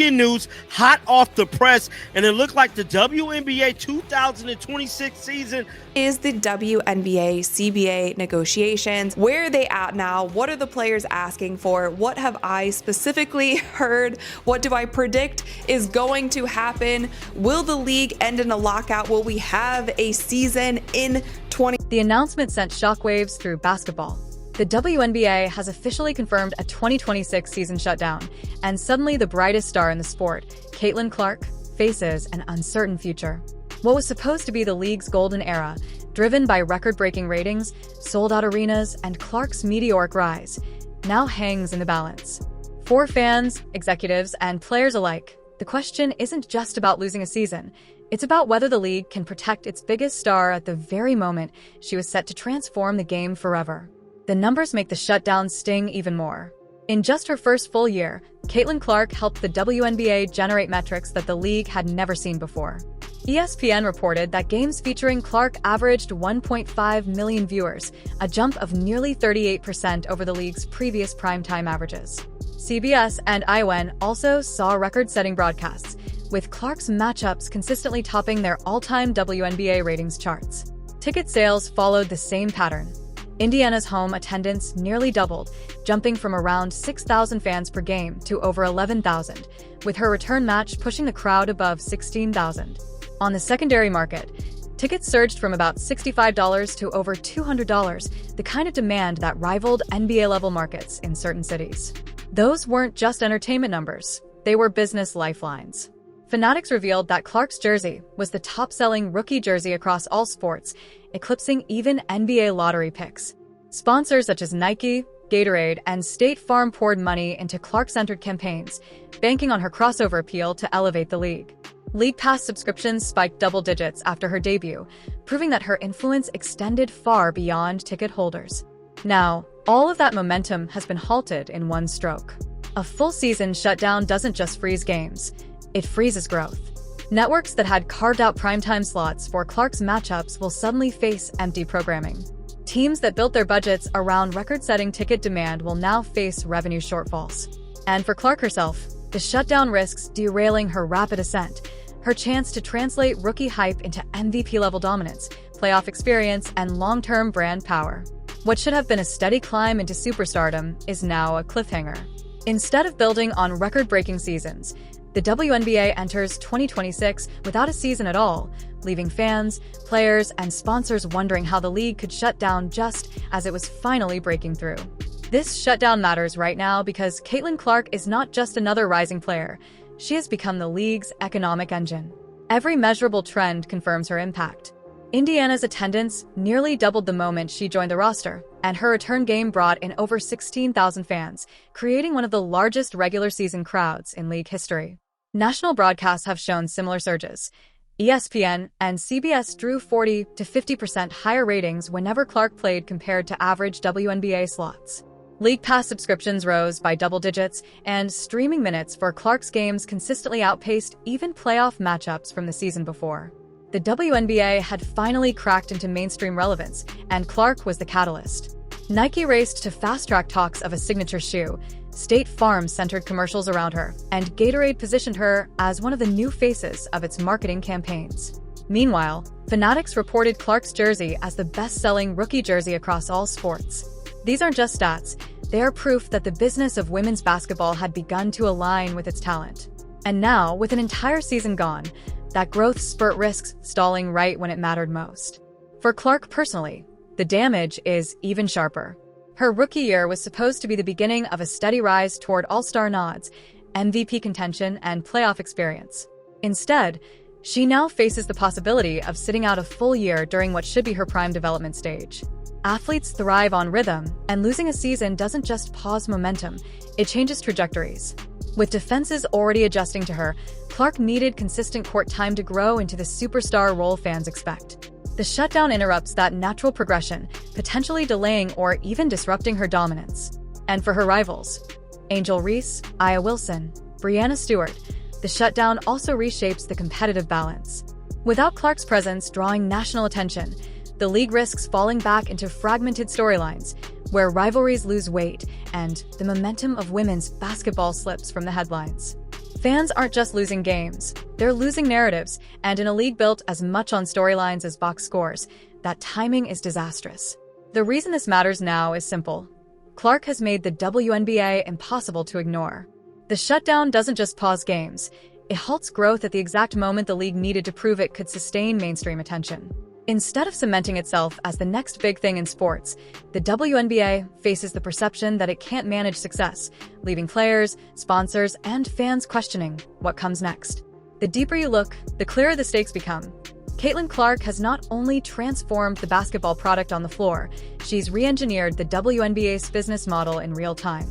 breaking news, hot off the press, and it looked like the WNBA 2026 season is the WNBA CBA negotiations. Where are they at now? What are the players asking for? What have I specifically heard? What do I predict is going to happen? Will the league end in a lockout? Will we have a season in 20? The announcement sent shockwaves through basketball. The WNBA has officially confirmed a 2026 season shutdown, and suddenly the brightest star in the sport, Caitlin Clark, faces an uncertain future. What was supposed to be the league's golden era, driven by record-breaking ratings, sold-out arenas, and Clark's meteoric rise, now hangs in the balance. For fans, executives, and players alike, the question isn't just about losing a season. It's about whether the league can protect its biggest star at the very moment she was set to transform the game forever. The numbers make the shutdown sting even more. In just her first full year, Caitlin Clark helped the WNBA generate metrics that the league had never seen before. ESPN reported that games featuring Clark averaged 1.5 million viewers, a jump of nearly 38% over the league's previous primetime averages. CBS and ION also saw record-setting broadcasts, with Clark's matchups consistently topping their all-time WNBA ratings charts. Ticket sales followed the same pattern. Indiana's home attendance nearly doubled, jumping from around 6,000 fans per game to over 11,000, with her return match pushing the crowd above 16,000. On the secondary market, tickets surged from about $65 to over $200, the kind of demand that rivaled NBA-level markets in certain cities. Those weren't just entertainment numbers, they were business lifelines. Fanatics revealed that Clark's jersey was the top-selling rookie jersey across all sports, eclipsing even NBA lottery picks. Sponsors such as Nike, Gatorade, and State Farm poured money into Clark-centered campaigns, banking on her crossover appeal to elevate the league. League Pass subscriptions spiked double digits after her debut, proving that her influence extended far beyond ticket holders. Now, all of that momentum has been halted in one stroke. A full season shutdown doesn't just freeze games, it freezes growth. Networks that had carved out primetime slots for Clark's matchups will suddenly face empty programming. Teams that built their budgets around record-setting ticket demand will now face revenue shortfalls. And for Clark herself, the shutdown risks derailing her rapid ascent, her chance to translate rookie hype into MVP-level dominance, playoff experience, and long-term brand power. What should have been a steady climb into superstardom is now a cliffhanger. Instead of building on record-breaking seasons, the WNBA enters 2026 without a season at all, leaving fans, players, and sponsors wondering how the league could shut down just as it was finally breaking through. This shutdown matters right now because Caitlin Clark is not just another rising player. She has become the league's economic engine. Every measurable trend confirms her impact. Indiana's attendance nearly doubled the moment she joined the roster, and her return game brought in over 16,000 fans, creating one of the largest regular season crowds in league history. National broadcasts have shown similar surges. ESPN and CBS drew 40 to 50% higher ratings whenever Clark played compared to average WNBA slots. League Pass subscriptions rose by double digits, and streaming minutes for Clark's games consistently outpaced even playoff matchups from the season before. The WNBA had finally cracked into mainstream relevance, and Clark was the catalyst. Nike raced to fast-track talks of a signature shoe, State Farm centered commercials around her, and Gatorade positioned her as one of the new faces of its marketing campaigns. Meanwhile, Fanatics reported Clark's jersey as the best-selling rookie jersey across all sports. These aren't just stats, they are proof that the business of women's basketball had begun to align with its talent. And now, with an entire season gone, that growth spurt risks stalling right when it mattered most. For Clark personally, the damage is even sharper. Her rookie year was supposed to be the beginning of a steady rise toward all-star nods, MVP contention, and playoff experience. Instead, she now faces the possibility of sitting out a full year during what should be her prime development stage. Athletes thrive on rhythm, and losing a season doesn't just pause momentum, it changes trajectories. With defenses already adjusting to her, Clark needed consistent court time to grow into the superstar role fans expect. The shutdown interrupts that natural progression, potentially delaying or even disrupting her dominance. And for her rivals, Angel Reese, Aya Wilson, Breanna Stewart, the shutdown also reshapes the competitive balance. Without Clark's presence drawing national attention, the league risks falling back into fragmented storylines, where rivalries lose weight and the momentum of women's basketball slips from the headlines. Fans aren't just losing games, they're losing narratives, and in a league built as much on storylines as box scores, that timing is disastrous. The reason this matters now is simple. Clark has made the WNBA impossible to ignore. The shutdown doesn't just pause games, it halts growth at the exact moment the league needed to prove it could sustain mainstream attention. Instead of cementing itself as the next big thing in sports, the WNBA faces the perception that it can't manage success, leaving players, sponsors, and fans questioning what comes next. The deeper you look, the clearer the stakes become. Caitlin Clark has not only transformed the basketball product on the floor, she's re-engineered the WNBA's business model in real time.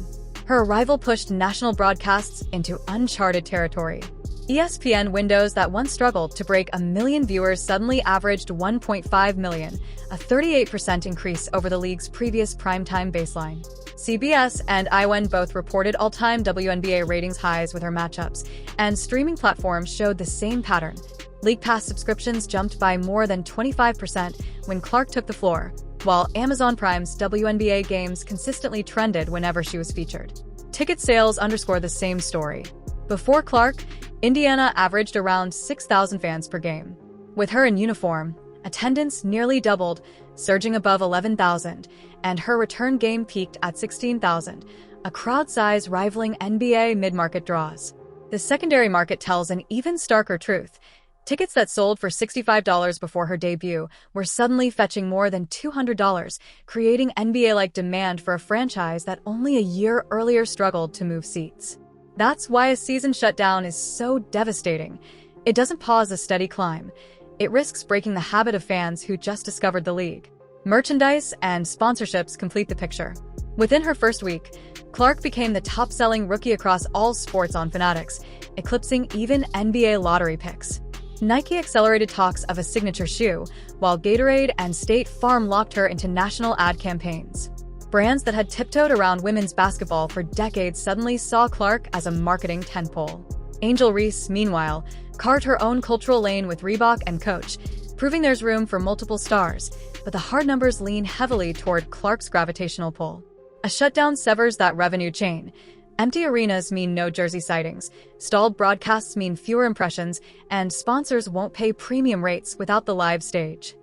Her arrival pushed national broadcasts into uncharted territory. ESPN windows that once struggled to break 1 million viewers suddenly averaged 1.5 million, a 38% increase over the league's previous primetime baseline. CBS and ION both reported all-time WNBA ratings highs with her matchups, and streaming platforms showed the same pattern. League Pass subscriptions jumped by more than 25% when Clark took the floor, while Amazon Prime's WNBA games consistently trended whenever she was featured. Ticket sales underscore the same story. Before Clark, Indiana averaged around 6,000 fans per game. With her in uniform, attendance nearly doubled, surging above 11,000, and her return game peaked at 16,000, a crowd size rivaling NBA mid-market draws. The secondary market tells an even starker truth. Tickets that sold for $65 before her debut were suddenly fetching more than $200, creating NBA-like demand for a franchise that only a year earlier struggled to move seats. That's why a season shutdown is so devastating. It doesn't pause a steady climb. It risks breaking the habit of fans who just discovered the league. Merchandise and sponsorships complete the picture. Within her first week, Clark became the top-selling rookie across all sports on Fanatics, eclipsing even NBA lottery picks. Nike accelerated talks of a signature shoe, while Gatorade and State Farm locked her into national ad campaigns. Brands that had tiptoed around women's basketball for decades suddenly saw Clark as a marketing tentpole. Angel Reese, meanwhile, carved her own cultural lane with Reebok and Coach, proving there's room for multiple stars, but the hard numbers lean heavily toward Clark's gravitational pull. A shutdown severs that revenue chain. Empty arenas mean no jersey sightings, stalled broadcasts mean fewer impressions, and sponsors won't pay premium rates without the live stage.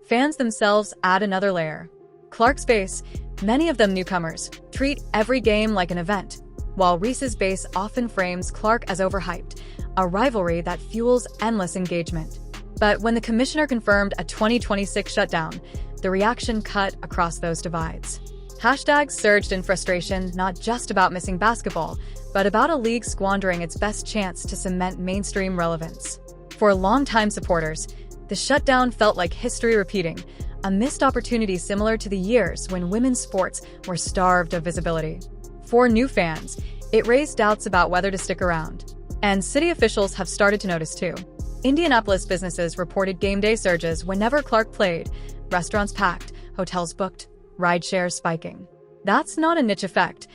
Fans themselves add another layer. Clark's base, many of them newcomers, treat every game like an event, while Reese's base often frames Clark as overhyped, a rivalry that fuels endless engagement. But when the commissioner confirmed a 2026 shutdown, the reaction cut across those divides. Hashtags surged in frustration, not just about missing basketball, but about a league squandering its best chance to cement mainstream relevance. For longtime supporters, the shutdown felt like history repeating, a missed opportunity similar to the years when women's sports were starved of visibility. For new fans, it raised doubts about whether to stick around. And city officials have started to notice too. Indianapolis businesses reported game day surges whenever Clark played, restaurants packed, hotels booked, rideshare spiking. That's not a niche effect.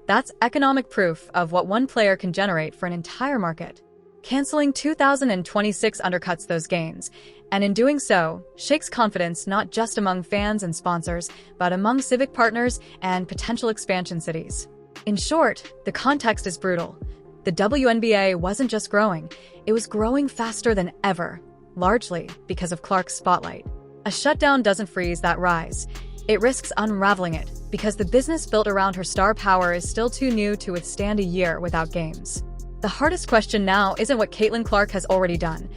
That's economic proof of what one player can generate for an entire market. Canceling 2026 undercuts those gains, and in doing so, shakes confidence not just among fans and sponsors, but among civic partners and potential expansion cities. In short, the context is brutal. The WNBA wasn't just growing, it was growing faster than ever, largely because of Clark's spotlight. A shutdown doesn't freeze that rise. It risks unraveling it, because the business built around her star power is still too new to withstand a year without games. The hardest question now isn't what Caitlin Clark has already done.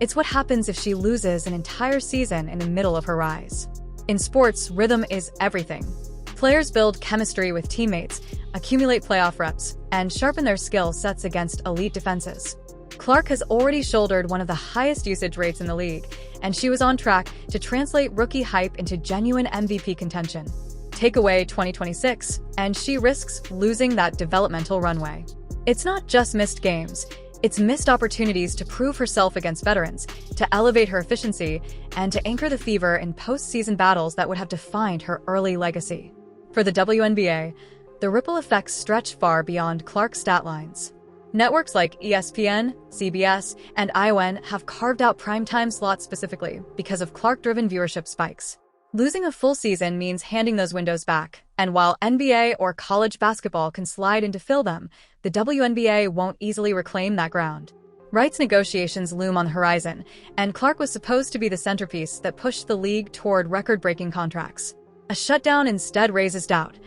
It's what happens if she loses an entire season in the middle of her rise. In sports, rhythm is everything. Players build chemistry with teammates, accumulate playoff reps, and sharpen their skill sets against elite defenses. Clark has already shouldered one of the highest usage rates in the league, and she was on track to translate rookie hype into genuine MVP contention. Take away 2026, and she risks losing that developmental runway. It's not just missed games, it's missed opportunities to prove herself against veterans, to elevate her efficiency, and to anchor the fever in postseason battles that would have defined her early legacy. For the WNBA, the ripple effects stretch far beyond Clark's stat lines. Networks like ESPN, CBS, and ION have carved out primetime slots specifically because of Clark-driven viewership spikes. Losing a full season means handing those windows back, and while NBA or college basketball can slide in to fill them, the WNBA won't easily reclaim that ground. Rights negotiations loom on the horizon, and Clark was supposed to be the centerpiece that pushed the league toward record-breaking contracts. A shutdown instead raises doubt.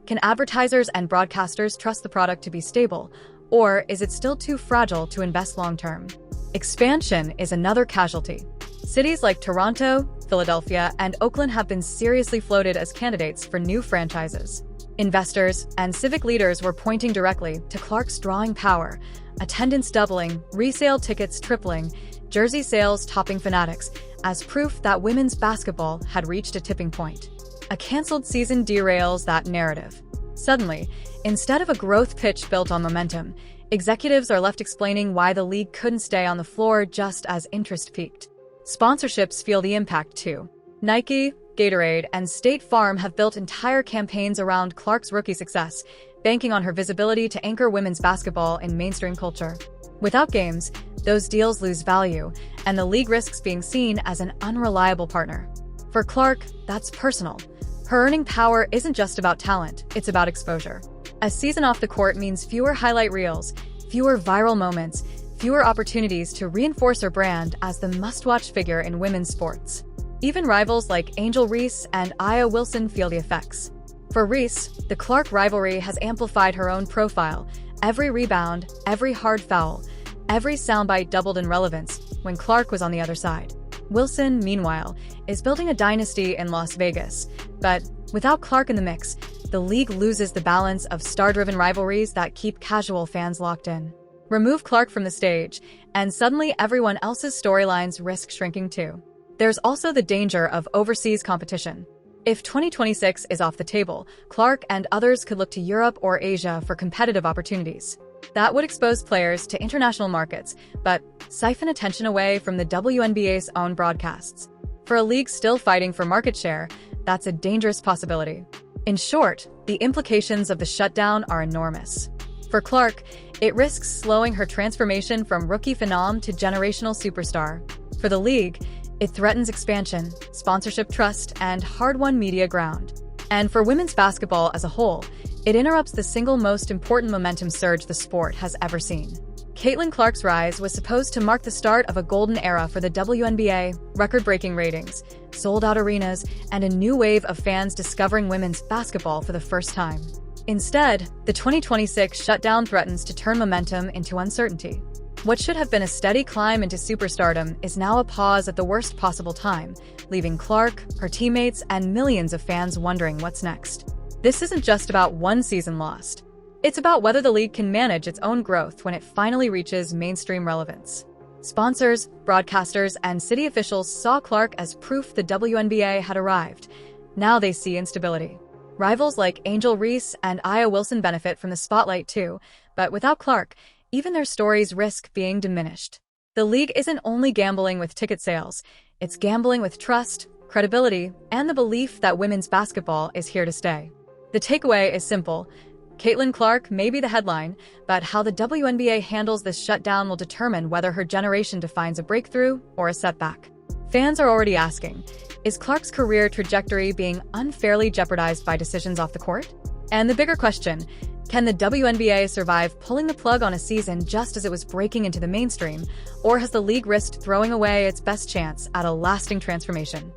Can advertisers and broadcasters trust the product to be stable, or is it still too fragile to invest long-term? Expansion is another casualty. Cities like Toronto, Philadelphia, and Oakland have been seriously floated as candidates for new franchises. Investors and civic leaders were pointing directly to Clark's drawing power, attendance doubling, resale tickets tripling, jersey sales topping Fanatics, as proof that women's basketball had reached a tipping point. A canceled season derails that narrative. Suddenly, instead of a growth pitch built on momentum, executives are left explaining why the league couldn't stay on the floor just as interest peaked. Sponsorships feel the impact too. Nike, Gatorade, and State Farm have built entire campaigns around Clark's rookie success, banking on her visibility to anchor women's basketball in mainstream culture. Without games, those deals lose value, and the league risks being seen as an unreliable partner. For Clark, that's personal. Her earning power isn't just about talent, it's about exposure. A season off the court means fewer highlight reels, fewer viral moments, fewer opportunities to reinforce her brand as the must-watch figure in women's sports. Even rivals like Angel Reese and Aya Wilson feel the effects. For Reese, the Clark rivalry has amplified her own profile. Every rebound, every hard foul, every soundbite doubled in relevance when Clark was on the other side. Wilson, meanwhile, is building a dynasty in Las Vegas. But without Clark in the mix, the league loses the balance of star-driven rivalries that keep casual fans locked in. Remove Clark from the stage, and suddenly everyone else's storylines risk shrinking too. There's also the danger of overseas competition. If 2026 is off the table, Clark and others could look to Europe or Asia for competitive opportunities. That would expose players to international markets, but siphon attention away from the WNBA's own broadcasts. For a league still fighting for market share, that's a dangerous possibility. In short, the implications of the shutdown are enormous. For Clark, it risks slowing her transformation from rookie phenom to generational superstar. For the league, it threatens expansion, sponsorship trust, and hard-won media ground. And for women's basketball as a whole, it interrupts the single most important momentum surge the sport has ever seen. Caitlin Clark's rise was supposed to mark the start of a golden era for the WNBA, record-breaking ratings, sold-out arenas, and a new wave of fans discovering women's basketball for the first time. Instead, the 2026 shutdown threatens to turn momentum into uncertainty. What should have been a steady climb into superstardom is now a pause at the worst possible time, leaving Clark, her teammates, and millions of fans wondering what's next. This isn't just about one season lost. It's about whether the league can manage its own growth when it finally reaches mainstream relevance. Sponsors, broadcasters, and city officials saw Clark as proof the WNBA had arrived. Now they see instability. Rivals like Angel Reese and Aya Wilson benefit from the spotlight too, but without Clark, even their stories risk being diminished. The league isn't only gambling with ticket sales, it's gambling with trust, credibility, and the belief that women's basketball is here to stay. The takeaway is simple. Caitlin Clark may be the headline, but how the WNBA handles this shutdown will determine whether her generation defines a breakthrough or a setback. Fans are already asking, is Clark's career trajectory being unfairly jeopardized by decisions off the court? And the bigger question, can the WNBA survive pulling the plug on a season just as it was breaking into the mainstream, or has the league risked throwing away its best chance at a lasting transformation?